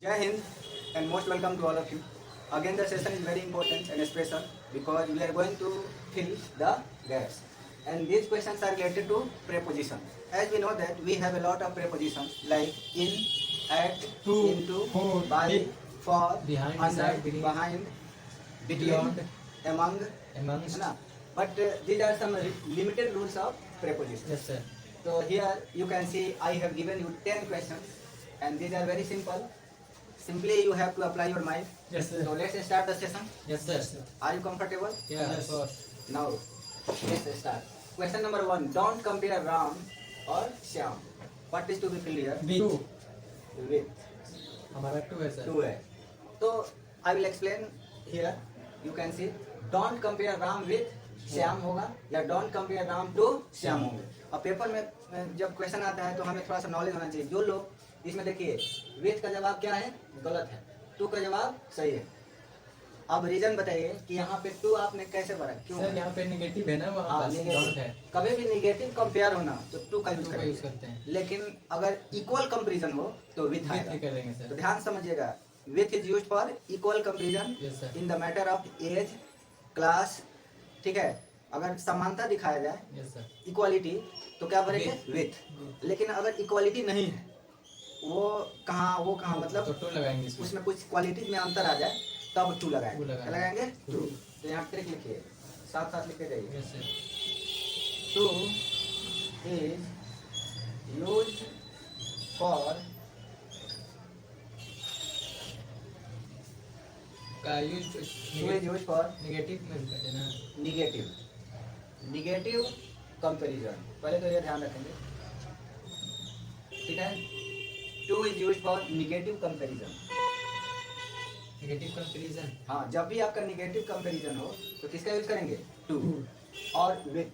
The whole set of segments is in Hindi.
Jai Hind and most welcome to all of you. Again, the session is very important and special because we are going to fill the gaps. And these questions are related to preposition. As we know that we have a lot of prepositions like in, at, To, into, for, by, with, for, behind, under, beside, beneath, behind, between, beyond, among, amongst. है ना? But these are some limited rules of prepositions. Yes, sir. So here you can see I have given you 10 questions and these are very simple. Simply you have to apply your mind. Yes, sir. So let's start the session. Yes, sir. Are you comfortable? Yeah, Yes. of course. Now let's start. Question number 1. Don't compare Ram or Shyam. What is to be filled here? With. With. हमारा टू है सर. Two है. So I will explain here. You can see. Don't compare Ram with Shyam होगा या don't compare Ram to Shyam होंगे. अब पेपर में जब क्वेश्चन आता है तो हमें थोड़ा सा नॉलेज होना चाहिए. जो लोग इसमें देखिए विथ का जवाब क्या है, गलत है. टू का जवाब सही है. अब रीजन बताइए कि यहाँ पे टू आपने कैसे भरा, क्यों? सर यहाँ पे नेगेटिव है ना, वहाँ हाँ, पर negative. डॉट है. कभी भी निगेटिव कंपेयर होना तो टू का यूज टू का यूज करते हैं. लेकिन अगर इक्वल कंपेरिजन हो तो विथ विथ आएगा. भी करेंगे तो सर. ध्यान समझिएगा. With is used for equal comparison Yes, sir. In the matter of age, class. ठीक है. अगर समानता दिखाया जाए, यस सर. इक्वालिटी, तो क्या भरेंगे? With. विथ. लेकिन अगर इक्वालिटी नहीं है, वो कहाँ तो मतलब टू लगाएंगे इसमें. उसमें कुछ क्वालिटीज में अंतर आ जाए तब टू लगाएंगे. Two लगाएंगे. क्या लगाएंगे? Two. टू. तो यहाँ ट्रिक लिखिए, साथ साथ लिखते जाइए. Yes sir. To is used for का use to is used for negative में भी करते हैं ना. Negative comparison. पहले तो ये ध्यान रखेंगे, ठीक है. To is used for negative comparison. Negative comparison. हाँ, जब भी आपका निगेटिव कंपैरिजन हो तो किसका यूज करेंगे? टू. और with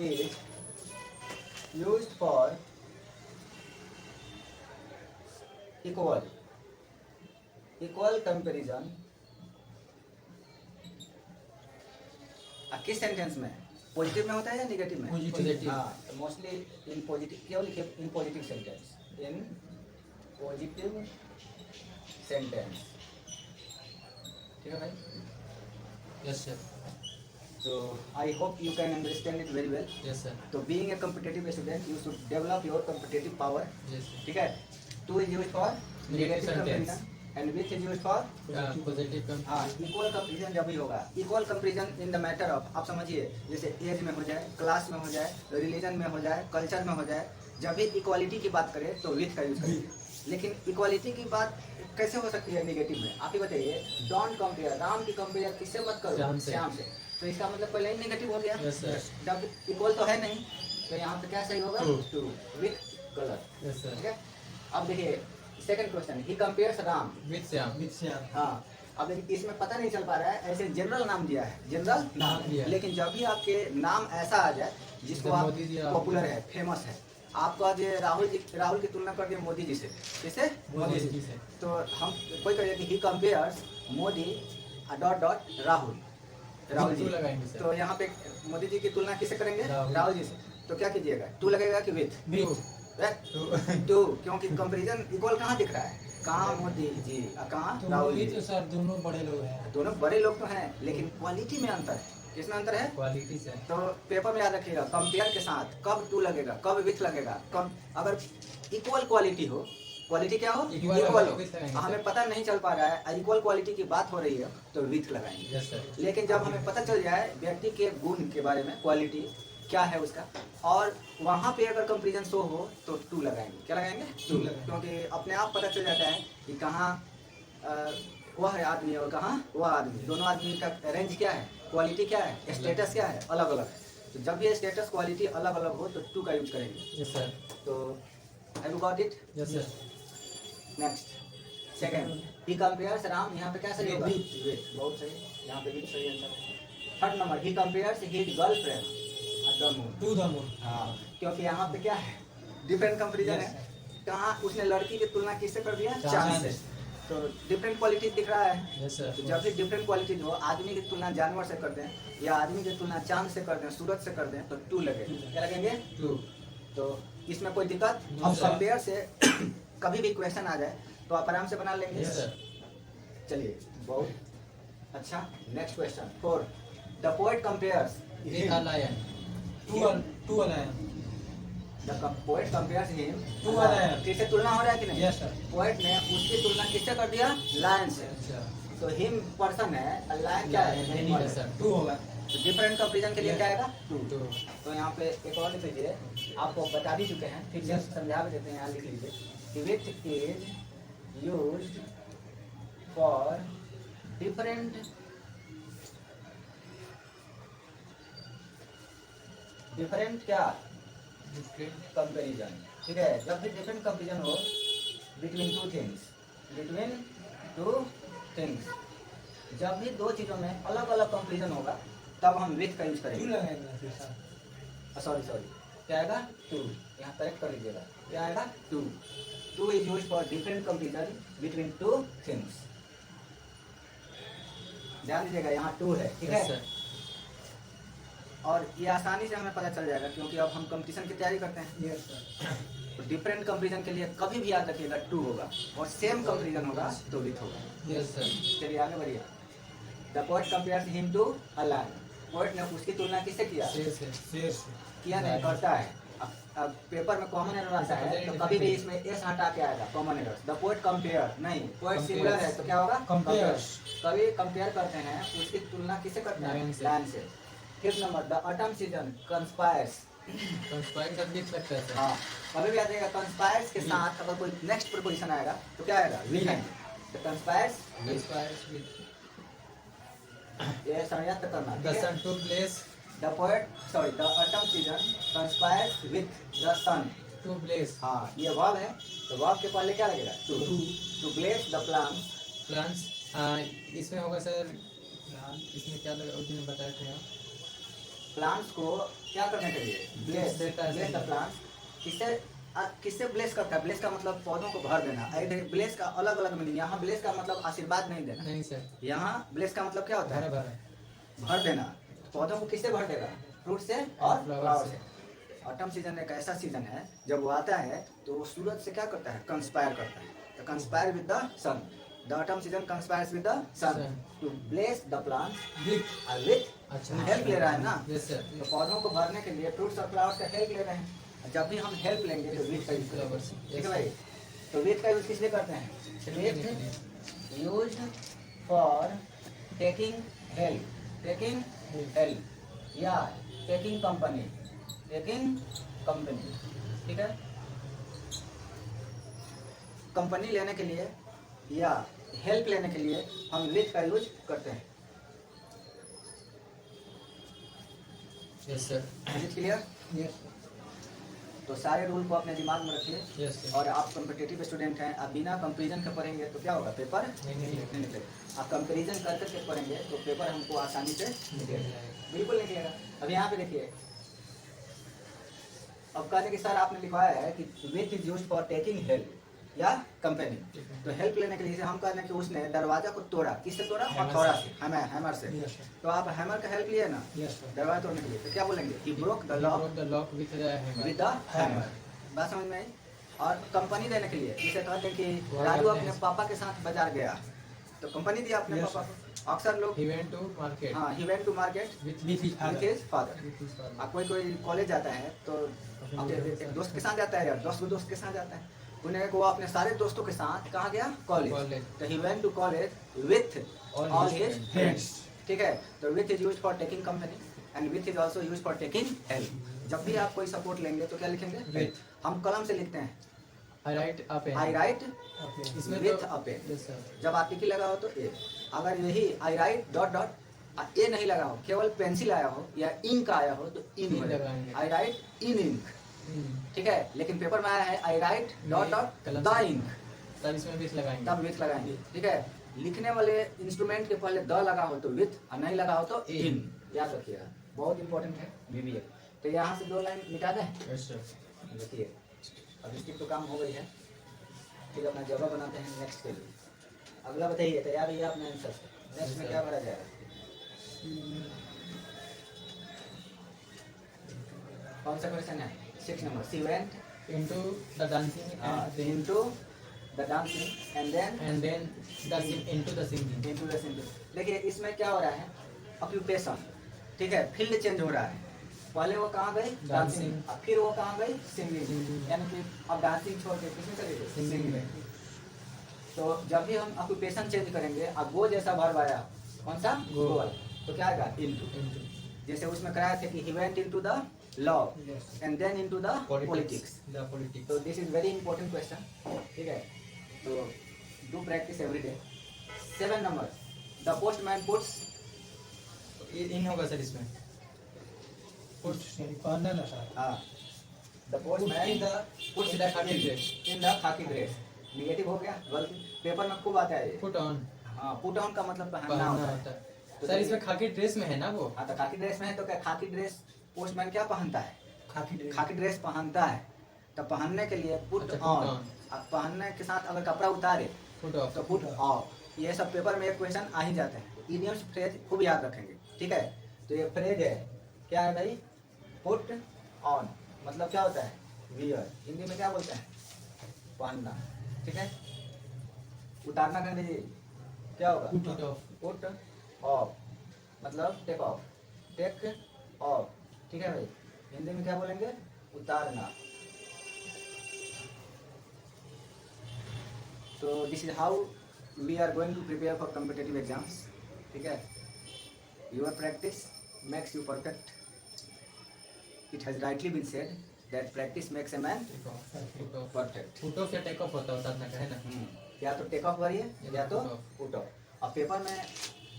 is used for equal comparison. किस सेंटेंस में? पॉजिटिव में होता है या निगेटिव में? पॉजिटिव. हाँ, तो मोस्टली इन पॉजिटिव. क्यों लिखे in positive sentence? In positive sentence. ठीक है भाई. Yes sir. So I hope you can understand it very well. Yes sir. So being a competitive student, you should develop your competitive power. Yes ठीक है. Two is used for negative sentence. comparison and which is used for sir. Positive हाँ इक्वल कंपेरिजन. जब भी होगा equal comparison in the matter of, आप समझिए, जैसे एज में हो जाए, क्लास में हो जाए, रिलीजन में हो जाए, कल्चर में हो जाए, जब भी इक्वालिटी की बात करें तो विथ का यूज करेंगे. लेकिन इक्वालिटी की बात कैसे हो सकती है निगेटिव में? आप ही बताइए. डोंट कंपेयर, राम की कंपेयर किससे मत करो? श्याम से. श्याम से. तो इसका मतलब पहले ही नेगेटिव हो गया. Yes, sir. जब इक्वल तो है नहीं तो यहाँ पे क्या सही होगा? True. टू. विथ गलत. यस ठीक सर. है. अब देखिए second question. He compares Ram. With Shyam. हाँ. अब देखिए इसमें पता नहीं चल पा रहा है, ऐसे जनरल नाम दिया है, जनरल नाम दिया है. लेकिन जब भी आपके नाम ऐसा आ जाए जिसको जब आप मोदी जी पॉपुलर है, फेमस है, आपका जो राहुल की तुलना कर दिया मोदी जी से. किसे? मोदी जी से. तो हम कोई कहेगा कि he compares Modi dot Rahul ji. To लगाएंगे सर. तो यहाँ पे मोदी जी की तुलना किससे करेंगे? राहुल. राहुल जी से. तो क्या कीजिएगा? टू लगेगा कि विथ? टू. क्योंकि कंपैरिजन इक्वल कहाँ दिख रहा है? कहाँ मोदी जी और कहाँ राहुल जी. तो सर दोनों बड़े लोग हैं. दोनों बड़े लोग तो हैं लेकिन क्वालिटी में अंतर है. किसमें अंतर है? क्वालिटी से. तो पेपर में याद रखिएगा, कंपेयर के साथ कब टू लगेगा, कब विथ लगेगा. कब अगर इक्वल क्वालिटी हो, क्वालिटी क्या हो? Equal इक्वल हो. with लगाएंगे हमें सर. पता नहीं चल पा रहा है, इक्वल क्वालिटी की बात हो रही है तो विथ लगाएंगे. Yes sir. लेकिन जब हमें पता चल जाए व्यक्ति के गुण के बारे में, क्वालिटी क्या है उसका, और वहाँ पे अगर कंपेरिजन शो हो तो टू लगाएंगे. क्या लगाएंगे? टू. क्योंकि अपने आप पता चल जाता है कि कहाँ वह है आदमी और कहाँ वह आदमी. दोनों आदमी का रेंज क्या है, क्वालिटी क्या है, स्टेटस क्या है, अलग अलग है. तो जब भी स्टेटस क्वालिटी अलग अलग हो तो टू का यूज करेंगे. Yes sir. तो have you got it? Yes sir. Next second. He compares Ram. यहाँ पे क्या सही होगा? विथ. बहुत सही. यहाँ पे विथ सही answer. Third number. He compares his girlfriend the moon. To the moon. हाँ, क्योंकि यहाँ पे क्या है? डिफरेंट कंपेरिजन है. कहाँ उसने लड़की की तुलना किससे कर दिया? चांद से. तो डिफरेंट क्वालिटी दिख रहा है. Yes sir. तो जब भी डिफरेंट क्वालिटी हो, आदमी की तुलना जानवर से कर दें या आदमी की तुलना चांद से कर दें, सूरज से कर दें, तो टू लगेगा. क्या लगेंगे? टू. तो इसमें कोई दिक्कत? नहीं हम सर. कंपेयर से कभी भी क्वेश्चन आ जाए तो आप आराम से बना लेंगे। Yes, sir. चलिए, बहुत अच्छा। Next question 4, the poet compares With a lion. Two a lion. The poet compares him To a lion. किससे तुलना हो रहा है कि नहीं? Yes, sir. पोएट ने उसकी तुलना किससे कर दिया? लायन से। अच्छा. तो हिम पर्सन है, लायन क्या है? नहीं है सर. Two होगा. तो डिफरेंट कंपेरिजन के लिए क्या आएगा? टू। Two. तो यहाँ पे एक और लिख लीजिए, आपको बता भी चुके हैं, फिर से समझा भी देते हैं। यहाँ लिख लीजिए, with is used for different क्या Different. कंपेरिजन। ठीक है, जब भी डिफरेंट कंपेरिजन हो बिटवीन टू थिंग्स, जब भी दो चीजों में अलग अलग कंपेरिजन होगा तब हम विथ का यूज Two करेंगे। लगाएंगे फिर सर. सॉरी, क्या आएगा? टू। यहाँ करेक्ट कर लीजिएगा, क्या आएगा? To. To is use for different comparison between two things. ध्यान दीजिएगा, यहाँ टू है, ठीक Yes, है। sir. और ये आसानी से हमें पता चल जाएगा क्योंकि अब हम कंपटीशन की तैयारी करते हैं। Yes, sir. तो डिफरेंट कंपेरिजन के लिए कभी भी याद रखिएगा टू होगा, और सेम कंपेरिजन होगा तो विथ होगा। Yes, sir. चलिए आगे बढ़िए। The poet compares him to a lion. Poet ने उसकी तुलना किससे किया? शेर से. शेर से. किया नहीं, करता है। अब पेपर में कॉमन एरर आता है तो कभी भी इसमें एस हटा के आएगा common error. The poet compare नहीं, पोएट सिंगुलर है तो क्या होगा? Compares. कभी कंपेयर करते हैं, उसकी तुलना किससे करते हैं? Lion से. लायन से। Fifth number, the autumn season conspires. Conspire कर भी सकता है सर. हाँ, कभी भी आ जाएगा कंस्पायर्स के साथ अगर कोई नेक्स्ट प्रीपोजिशन आएगा तो क्या आएगा? विथ आएगा। तो कंस्पायर्स, Conspires with. ये संयत करना। The sun took place the autumn season conspires with the sun. to blaze हाँ, ये वर्ब है, तो वर्ब के पहले क्या लगेगा? To bless the plant. plants. इसमें होगा सर. इसमें क्या लगा उस दिन बताए थे आप. प्लांट्स को क्या करने के लिए? ब्लेस देता है। The plants. किससे ब्लेस करता है? ब्लेस का मतलब पौधों को भर देना। ब्लेस का अलग अलग मीनिंग। यहाँ ब्लेस का मतलब आशीर्वाद नहीं देना। नहीं सर. यहाँ ब्लेस का मतलब क्या होता भरा है? भरा. भर देना। पौधों को किससे भर देगा? फ्रूट से और फ्लावर फ्लावर से. से। ऑटम सीजन एक ऐसा सीजन है जब वो आता है तो वो सूरज से क्या करता है? कंस्पायर करता है। तो conspire with the sun. The autumn season conspires with the sun to bless the plants with. अच्छा. हेल्प ले रहा है ना, Yes, sir. तो पौधों को भरने के लिए फ्रूट्स और फ्लावर्स का हेल्प ले रहे हैं। जब भी हम हेल्प लेंगे तो विथ का यूज Flowers. करेंगे। ठीक है भाई, तो विथ का यूज किस लिए करते हैं? With used for taking help या टेकिंग कंपनी। ठीक है, कंपनी लेने के लिए या हेल्प लेने के लिए हम विथ का यूज करते हैं। Yes, sir. Is it clear? Yes. तो सारे रूल को अपने दिमाग में रखिए। Yes, sir. और आप कॉम्पिटिटिव स्टूडेंट हैं, आप बिना कंपेरिजन के पढ़ेंगे तो क्या होगा? पेपर नहीं निकलेगा। आप कंपेरिजन कर करके पढ़ेंगे तो पेपर हमको आसानी से निकलेगा, निकलेगा. बिल्कुल निकलेगा। अब यहाँ पे देखिए, अब कहते कि सर आपने लिखवाया है कि with is used for taking help या कंपनी। तो हेल्प लेने के लिए जैसे हम कहते हैं कि उसने दरवाजा को तोड़ा। किससे तोड़ा? हैमर हथौड़ा से. से, हैमर से। Yes, sir. तो आप हैमर का हेल्प लिए ना Yes, sir. दरवाजा तोड़ने के लिए, तो क्या बोलेंगे? He broke the He lock broke the lock with the hammer. With the hammer. बात समझ में आई? और कंपनी देने के लिए जैसे कहते हैं कि राजू अपने पापा के साथ बाजार गया तो कंपनी दिया अपने Yes, पापा को। अक्सर लोग He went to market. हाँ, he went to market With with his father. With his father. अब कोई कॉलेज जाता है तो अपने एक दोस्त के साथ जाता है या दोस्त के साथ जाता है। उन्हें वो अपने सारे दोस्तों के साथ कहाँ गया? कॉलेज। College. तो he went to college with All all his his friends. Friends. ठीक है, तो with is used for taking company and with is also used for taking help. जब भी आप कोई सपोर्ट लेंगे तो क्या लिखेंगे? With. हम कलम से लिखते हैं, I write a pen. I right इसमें विथ तो अ पेन। Yes, sir. जब आप टिकी लगा हो तो ए। अगर यही आई राइट डॉट डॉट ए नहीं लगा हो, केवल पेंसिल आया हो या इंक आया हो तो इन इन लगाएंगे। आई राइट इन इंक। Hmm. ठीक है, लेकिन पेपर में आया है आई राइट डॉट डॉट कलम द से। इंक, तब इसमें भी लगाएंगे. तब विथ लगाएंगे। ठीक है, लिखने वाले इंस्ट्रूमेंट के पहले द लगा हो तो विथ और नहीं लगा हो तो इन। याद रखिएगा, बहुत इंपॉर्टेंट है बीबीए। तो यहाँ से 2 लाइन मिटा दें। Yes, sir. देखिए अब इसकी तो काम हो गई है, फिर अपना जगह बनाते हैं नेक्स्ट के लिए। अगला बताइए, तैयार है अपने आंसर? नेक्स्ट में क्या भरा जाएगा? कौन सा क्वेश्चन है? 6 number. She went Into the dancing and the into the dancing and then into the singing. Into the singing. देखिए इसमें क्या हो रहा है, ऑक्यूपेशन, ठीक है, फील्ड चेंज हो रहा है। पहले वो कहाँ गई डांसिंग, Dancing. अब फिर वो कहाँ गई सिंगिंग, Singing. यानी कि अब डांसिंग छोड़ के किसमें चले गए Singing सिंगिंग में. में। तो जब भी हम ऑक्यूपेशन चेंज करेंगे, अब वो जैसा वर्ब आया, कौन सा Go. गोल, तो क्या आएगा इनटू। Into. जैसे उसमें कराया था कि he went into the law Yes. And then into the politics. The politics. तो this is very important question, ठीक है, तो do practice every day. 7 number, the postman puts, in होगा सर इसमें. पढ़ना ना सर। हाँ, the postman In the- puts in the khaki dress. In the khaki dress. Negative हो गया, गलती, पेपर में खूब आता है ये। Put on. हाँ, पुट ऑन का मतलब पहनना पहनना होता होता है। है. सर इसमें खाकी ड्रेस में है ना वो. हाँ, तो खाकी ड्रेस में है, तो क्या खाकी ड्रेस पोस्टमैन क्या पहनता है, खाकी खाकी ड्रेस पहनता है। तो पहनने के लिए पुट अच्छा, put ऑन, on. अब पहनने के साथ अगर कपड़ा उतारे Put off. तो पुट ऑफ। ये सब पेपर में एक क्वेश्चन आ ही जाते हैं, इडियम्स फ्रेज खूब याद रखेंगे, ठीक है। तो ये फ्रेज है, क्या है भाई, पुट ऑन, मतलब क्या होता है वियर, हिंदी में क्या बोलते हैं पहनना, ठीक है। उतारना कर दीजिए, क्या होगा Put off. पुट ऑफ, मतलब टेक ऑफ, टेक ऑफ, ठीक है भाई। हिंदी में क्या बोलेंगे, उतारना। तो this is how we are going to prepare for competitive exams, ठीक है। Your practice makes you perfect. It has rightly been said that practice makes a man Take off. Put off. Perfect. Put off या take off होता है उतारना का है ना. या तो टेक ऑफ करिए या तो put off. Put of. अब पेपर में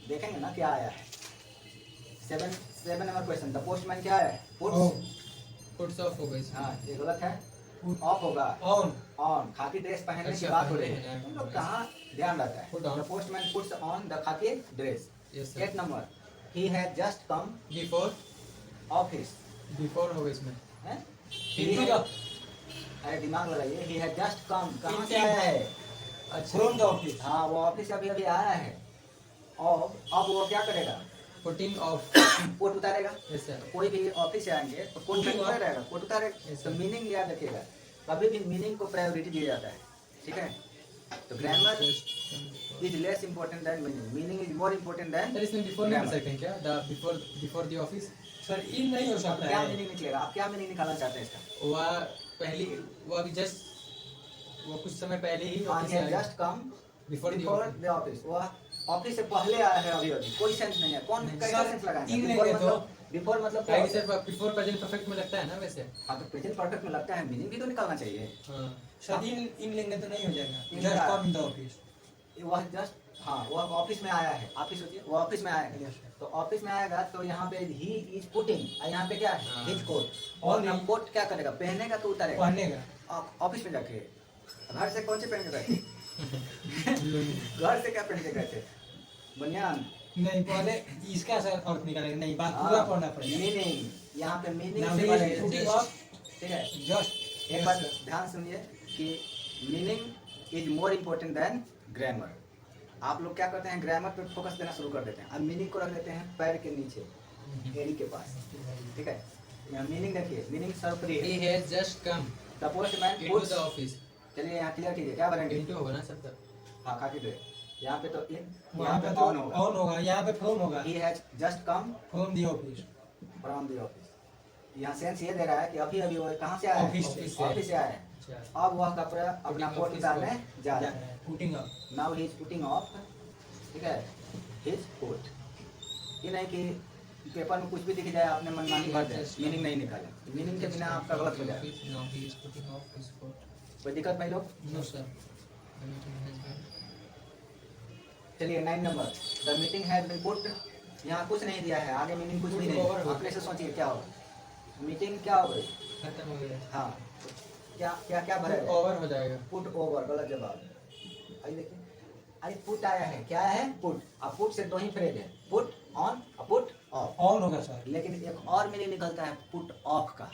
देखेंगे ना क्या आया है। 7 नंबर क्वेश्चन, द पोस्टमैन क्या है, पुट्स, Puts off होगा इसमें. हाँ ये गलत है, ऑफ होगा, ऑन। ऑन। खाकी ड्रेस पहनने की अच्छा, बात हो रही पहनने है, हैं। तुम लोग कहाँ ध्यान रहता है। Put on. The postman puts on the khaki dress. Yes sir. 8 number, he has just come Before. Office, Before होगा इसमें. हैं? Into the- अरे दिमाग लगाइए, ही हैज जस्ट कम, कहाँ से Into- आया है, अच्छा. From the office. हाँ वो ऑफिस से अभी अभी आया है। और अब वो क्या करेगा, Putting off. कोट उतारेगा। Yes sir. कोई भी ऑफिस से आएंगे तो कोट Putting उतार off. रहेगा, कोट उतारेगा। Yes, तो sir. मीनिंग याद रखिएगा, कभी भी मीनिंग को प्रायोरिटी दिया जाता है, ठीक है। तो grammar is less important than meaning, meaning is more important than. Sir इसमें before नहीं कर सकते हैं क्या? The before the office. Sir in नहीं हो सकता क्या है। मीनिंग निकलेगा, आप क्या मीनिंग निकालना चाहते हैं इसका। वह पहली वो अभी जस्ट वो कुछ समय पहले ही ऑफिस से just come before before the office, वो ऑफिस से पहले आया है अभी अभी, कोई सेंस नहीं है। कौन नहीं, कैसा सर, सेंस लगाएंगे, इन बिफोर लेंगे तो- मतलब, बिफोर मतलब क्या आगे होता है? सर बिफोर प्रेजेंट परफेक्ट में लगता है ना वैसे. हाँ तो प्रेजेंट परफेक्ट में लगता है, मीनिंग भी तो निकालना चाहिए। हाँ. सर इन लेंगे तो नहीं हो जाएगा। इन जस्ट का- कम इन द ऑफिस। वह जस्ट, हाँ वह ऑफिस में आया है, ऑफिस होती है, वो ऑफिस में आया है। Yes, sir. तो ऑफिस में आएगा तो यहाँ पे ही इज पुटिंग, यहाँ पे क्या है हाँ। हिज कोट, और ना नहीं। कोट क्या करेगा, पहनेगा तो उतारेगा। पहनने का। ऑफिस में जाके घर से कौन से पहन के गए थे? घर से क्या पहन के गए थे, बनियान। नहीं पहले इसका सर अर्थ निकालेंगे। नहीं बात पूरा पढ़ना पड़ेगा। मीनिंग, यहाँ पे मीनिंग Now से he is पढ़ेंगे, putting just- off ठीक है। just एक बात ध्यान सुनिए कि meaning is more important then grammar. आप लोग क्या करते हैं, ग्रामर पे फोकस देना शुरू कर देते हैं, अब मीनिंग को रख देते हैं पैर के नीचे, एड़ी के पास, ठीक है। यहाँ मीनिंग देखिए, मीनिंग सर्वप्रिय He है। has just come the postman into puts, the office. चलिए यहाँ क्लियर कीजिए क्या भरेंगे। Into होगा ना सर तब. हाँ खाकी दे, यहाँ पे तो इन, वहाँ यहाँ पे पे तो ऑन होगा। ऑन होगा। यहाँ पे फ्रॉम होगा। ही has just come from the office. From the office. यहाँ सेंस ये दे रहा है कि अभी अभी वो कहाँ से आया ऑफिस है, से। ऑफिस से आया है। अच्छा. अब वह कपड़ा अपना Putting कोट off his उतारने coat. जा रहा है। Putting up. Now he is putting of, ठीक है, हिज कोट। ये नहीं कि पेपर में कुछ भी दिख जाए आपने मनमानी भर दे, मीनिंग नहीं निकाले, मीनिंग के बिना आपका गलत हो जाए। No, he is putting off his coat. कोई दिक्कत नहीं लोग। No sir. The meeting has been. चलिए 9 number, the meeting has been put, यहाँ कुछ नहीं दिया है, आगे मीनिंग कुछ भी नहीं Over है, हो अपने से सोचिए क्या होगा। मीटिंग क्या हो गई, खत्म हो गया. हाँ क्या क्या क्या भरेगा, ओवर हो जाएगा. पुट ओवर, गलत जवाब। आइए देखिए, अरे पुट आया है, क्या है पुट, अब पुट से दो ही फ्रेज है, put on put off. On होगा सर। लेकिन एक और मीनिंग निकलता है पुट ऑफ का,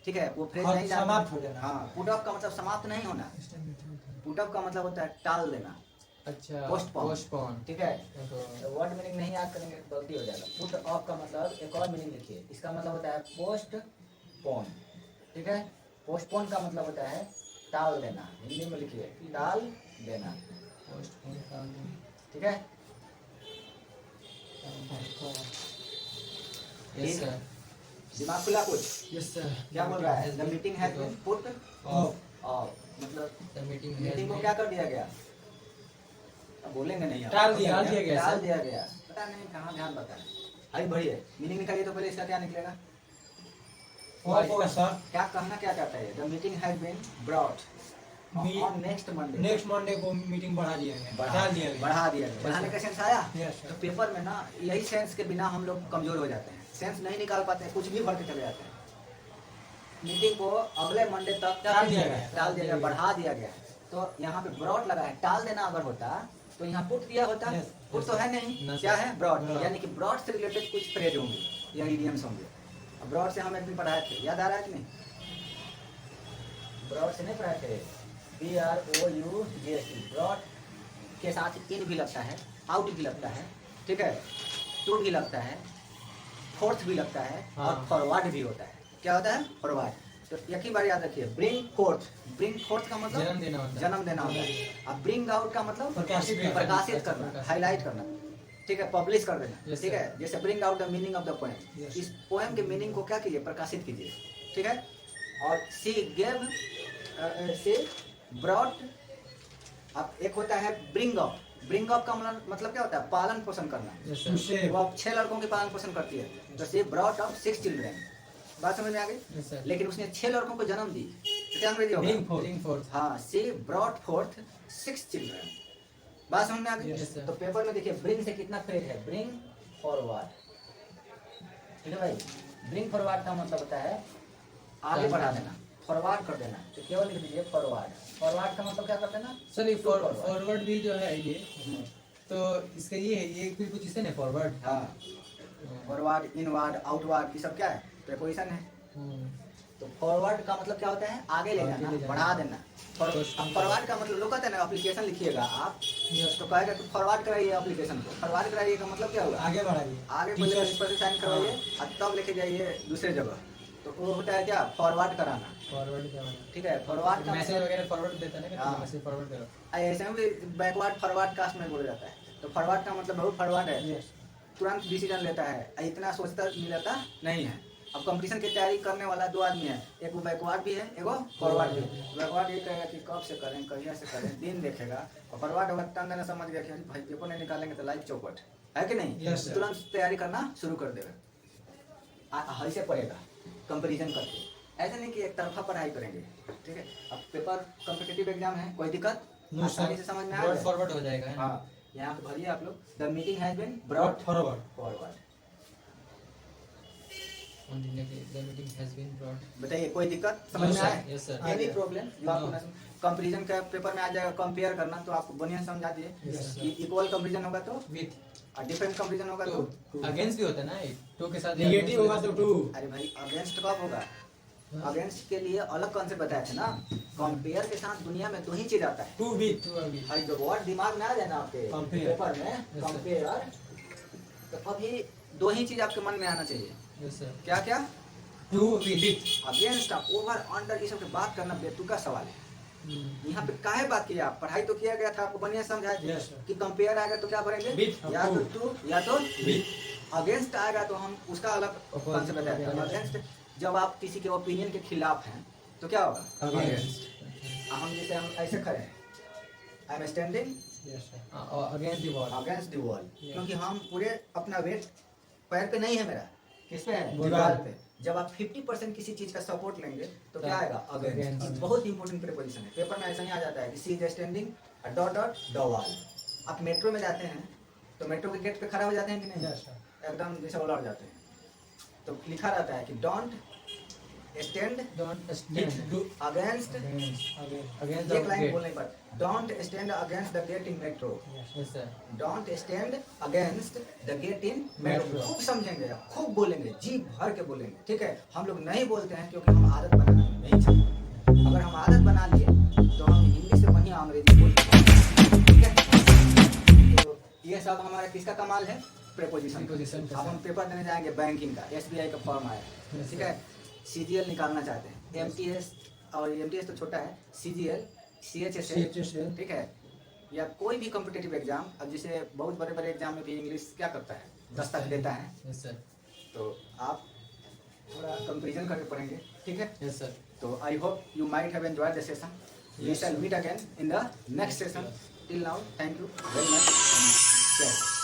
ठीक है, वो फ्रेज हाँ, नहीं जानते। समाप्त हो जाना। हाँ, पुट ऑफ का मतलब समाप्त नहीं होना, पुट ऑफ का मतलब होता है टाल देना, अच्छा. Postpone. Postpone. ठीक है। तो वर्ड मीनिंग नहीं याद करेंगे तो गलती हो जाएगा। पुट ऑफ का मतलब एक और मीनिंग लिखिए, इसका मतलब होता है पोस्ट पोन, ठीक है। पोस्टपोन का मतलब होता है टाल देना, हिंदी में लिखिए टाल देना। पोस्टपोन करना। ठीक है, यस सर। दिमाग खुला कुछ? Yes sir. क्या बोल रहा है? The meeting has been put off, मतलब द मीटिंग मीटिंग को क्या कर दिया गया? अब बोलेंगे नहीं आप। टाल दिया गया टाल सर। दिया गया, पता नहीं कहाँ ध्यान बता है। हाई बढ़िए, मीनिंग निकालिए तो पहले इसका क्या निकलेगा? ऑफ होगा सर। क्या कहना क्या चाहता है? The meeting has been brought on next Monday. Next Monday को मीटिंग बढ़ा दिया गया, टाल दिया गया। बढ़ा दिया गया। बढ़ाने का सेंस आया? Yes, sir. तो पेपर में ना यही सेंस के बिना हम लोग कमजोर हो जाते हैं, सेंस नहीं निकाल पाते हैं, कुछ भी भर के चले जाते हैं। मीटिंग को अगले मंडे तक टाल दिया गया। टाल दिया गया, बढ़ा दिया गया। तो यहाँ पे ब्रॉड लगा है, टाल देना अगर होता तो यहाँ पुट दिया होता। Yes, पुट तो है नहीं, ना, क्या sir. है? Broad, Broad. यानी कि ब्रॉड से रिलेटेड कुछ फ्रेज होंगे या इडियम्स होंगे। अब ब्रॉड से हम एक दिन पढ़ाए थे, याद आ रहा है कि नहीं? ब्रॉड से नहीं पढ़ाए थे? BROUGHT, ब्रॉड के साथ इन भी लगता है, आउट भी लगता है, ठीक है, टू भी लगता है, फोर्थ भी लगता है, और हाँ। फॉरवर्ड भी होता है। क्या होता है? फॉरवर्ड। तो एक ही बार याद रखिए, ब्रिंग फोर्थ। ब्रिंग फोर्थ का मतलब जन्म देना होता है। जन्म देना होता है। अब ब्रिंग आउट का मतलब प्रकाशित करना। प्रकाशित करना, हाईलाइट करना, ठीक है, पब्लिश कर देना। Yes, ठीक sir. है, जैसे bring out the meaning of the poem, Yes. इस पोएम के मीनिंग को क्या कीजिए? प्रकाशित कीजिए, ठीक है। और सी गेव से ब्रॉट। अब एक होता है ब्रिंग अप। ब्रिंग अप का मतलब क्या होता है? पालन पोषण करना। Yes sir. उससे वो अब 6 लड़कों के पालन पोषण करती है, तो सी ब्रॉट अप 6 चिल्ड्रन। बात समझ में आ गई? Yes sir. लेकिन उसने 6 लड़कों को जन्म दी, तो क्या अंग्रेजी Bring होगा? forth. Bring forth. हाँ, सी ब्रॉट फोर्थ 6 चिल्ड्रन। बात समझ में आ गई? Yes, sir. तो पेपर में देखिए, ब्रिंग से कितना फ्रेज है? ब्रिंग फॉरवर्ड, ठीक है भाई। ब्रिंग फॉरवर्ड का मतलब होता है आगे बढ़ा देना, फॉरवर्ड कर देना। तो केवल लिख दीजिए फॉरवर्ड। फॉरवर्ड का मतलब क्या कर देना? सर ये Forward. फॉरवर्ड भी जो है ये, तो इसका ये है, ये फिर कुछ इससे नहीं फॉरवर्ड। हाँ, फॉरवर्ड, इनवर्ड, आउटवर्ड, ये सब क्या है? प्रीपोजिशन है। तो फॉरवर्ड का मतलब क्या होता है? आगे ले आगे जाना, ले जाना। बढ़ा देना। फॉरवर्ड का मतलब लोग कहते हैं ना, एप्लीकेशन लिखिएगा आप, तो कहेगा कि फॉरवर्ड कराइए एप्लीकेशन को। फॉरवर्ड कराइए का मतलब क्या हुआ? आगे बढ़ाइए। आगे पहले इस पर साइन करवाइए और तब लेके जाइए दूसरे जगह, तो वो होता है क्या? फॉरवर्ड कराना, फॉरवर्ड क्या ठीक है। फॉरवर्ड का मैसेज वगैरह फॉरवर्ड देता है ना, हाँ। मैसेज फॉरवर्ड करो। ऐसे में भी बैकवर्ड फॉरवर्ड कास्ट में बोला जाता है। तो फॉरवर्ड का मतलब बहुत फॉरवर्ड है, Yes. तुरंत डिसीजन लेता है, इतना सोचता मिलता नहीं है। अब कंपटीशन की तैयारी करने वाला 2 आदमी है, एक वो बैकवर्ड भी है, एक वो फॉरवर्ड भी है। बैकवर्ड ये कहेगा कि कब से करें, कहिया से करें, दिन देखेगा। और फॉरवर्ड होगा तंग ना समझ गया कि अरे भाई पेपर नहीं निकालेंगे तो लाइफ चौपट है कि नहीं? Yes, sir. तुरंत तैयारी करना शुरू कर देगा, ऐसे पढ़ेगा कंपैरिजन करके। ऐसा नहीं कि एक तरफा पढ़ाई करेंगे, ठीक है। अब पेपर कॉम्पिटिटिव एग्जाम है, कोई दिक्कत? No, आसानी sir. से समझ में आ ब्रॉड गया? फॉरवर्ड हो जाएगा है ना? हाँ, यहाँ पे भरिए आप लोग, the meeting has been Brought brought forward. Forward. On the meeting has been brought. बताइए, कोई दिक्कत समझ Yes, में sir. आए? Yes, sir. एनी प्रॉब्लम जो आपको No. कंपैरिजन का पेपर में आ जाएगा, कंपेयर करना, तो आपको बढ़िया से समझा दिए Yes, sir. कि इक्वल कंपैरिजन होगा तो, With और डिफरेंट कंपैरिजन होगा तो। टू अगेंस्ट भी होता है ना, एक टू के साथ नेगेटिव होगा तो 2. अरे भाई, अगेंस्ट कब होगा? अगेंस्ट के लिए अलग कॉन्सेप्ट बताए थे ना। कंपेयर के साथ दुनिया में 2 ही चीज आता है। 2 with. टू अभी। भाई जो वर्ड दिमाग में आ जाए ना आपके Compare. पेपर में, sir. कंपेयर, तो अभी 2 ही चीज आपके मन में आना चाहिए। Yes sir. क्या क्या? 2 with. अगेंस्ट, ओवर, अंडर, ये सब की बात करना बेतुका सवाल है। यहाँ पे काहे बात की आप? पढ़ाई तो किया गया था, आपको बढ़िया समझाया था Yes, sir. कि कंपेयर आएगा तो क्या भरेंगे? With. या तो टू या तो With. अगेंस्ट आएगा तो हम उसका अलग Opposite. कॉन्सेप्ट बताते हैं। अगेंस्ट जब आप किसी के ओपिनियन के खिलाफ हैं तो क्या होगा? Against. हम जैसे हम ऐसे खड़े हैं, I am standing Yes, sir. Against the wall. Against the wall, Yeah. क्योंकि हम पूरे अपना वेट पैर पे नहीं है मेरा, किस पे है? दीवार दीवार पे। जब आप 50% किसी चीज का सपोर्ट लेंगे तो क्या आएगा? अगेंस्ट। Against. बहुत इंपॉर्टेंट प्रीपोजिशन है, पेपर में ऐसा ही आ जाता है कि she is standing dot dot the wall. आप मेट्रो में जाते हैं तो मेट्रो के गेट पे खड़ा हो जाते हैं कि नहीं? Yes, sir. एकदम जैसे उलट जाते हैं, तो लिखा रहता है कि don't stand don't With. Stand Do. Against, Against. Against एक द लाइन गेट। बोलने पर, don't stand against the get in metro. Yes. Yes sir. Don't stand against the get in metro. Metro. खूब समझेंगे, खूब बोलेंगे, जी भर के बोलेंगे, ठीक है। हम लोग नहीं बोलते हैं क्योंकि हम आदत बनाना नहीं चाहते। अगर हम आदत बना लिए तो हम हिंदी से बढ़िया अंग्रेजी बोलते हैं, ठीक है। तो ये सब हमारा किसका कमाल है? प्रीपोजिशन। Preposition का। अब हम पेपर देने जाएंगे बैंकिंग का, SBI का फॉर्म आया, Yes, ठीक है। CGL निकालना चाहते हैं, MTS, और MTS तो छोटा है, CGL, CHSL, CHSL. ठीक है। या कोई भी कॉम्पिटेटिव एग्जाम, अब जैसे बहुत बड़े बड़े एग्जाम में भी इंग्लिश क्या करता है, 10 तक देता है, यस सर। तो आप थोड़ा कंपेरिजन करके पढ़ेंगे, ठीक है। Yes sir. तो I hope you might have enjoyed the session. We shall meet again in the next session. Till now, thank you very much.